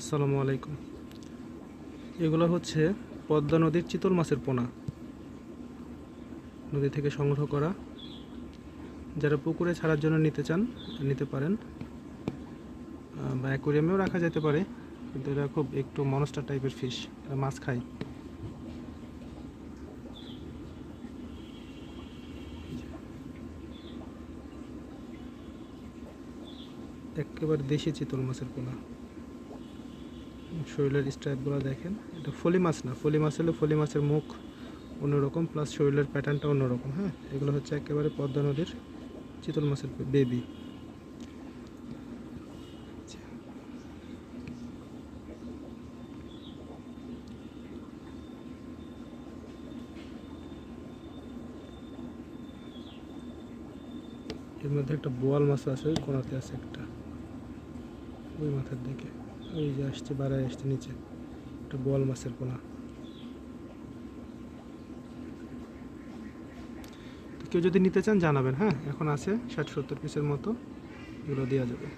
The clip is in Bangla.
আসসালামু আলাইকুম। এগুলো হচ্ছে পদ্মা নদীর চিতল মাছের পোনা, নদী থেকে সংগ্রহ করা। যারা পুকুরে ছাড়ার জন্য নিতে চান নিতে পারেন, বা অ্যাকোরিয়ামেও রাখা যেতে পারে, কিন্তু এটা খুব একটু মনস্টার টাইপের ফিশ, এরা মাছ খায়। একেবারে দেশি চিতল মাছের পোনা। শরীরের স্ট্রাইপগুলো দেখেন, এটা ফলি মাছ না। ফলি মাছ হলে ফলি মাছের মুখ অন্যরকম, প্লাস শরীরের প্যাটার্নটা অন্যরকম। হ্যাঁ, এগুলো হচ্ছে একেবারে পদ্মা নদীর চিতল মাছের বেবি। এর মধ্যে একটা বোয়াল মাছ আছে, ওই কোনাতে আছে একটা, ওই মাথার দিকে, ওই যে আসছে, বাড়ায় আসছে নিচে, একটা বোয়াল মাছের পোনা। কেউ যদি নিতে চান জানাবেন। হ্যাঁ, এখন আছে 60-70 পিসের মতো, এগুলো দেওয়া যাবে।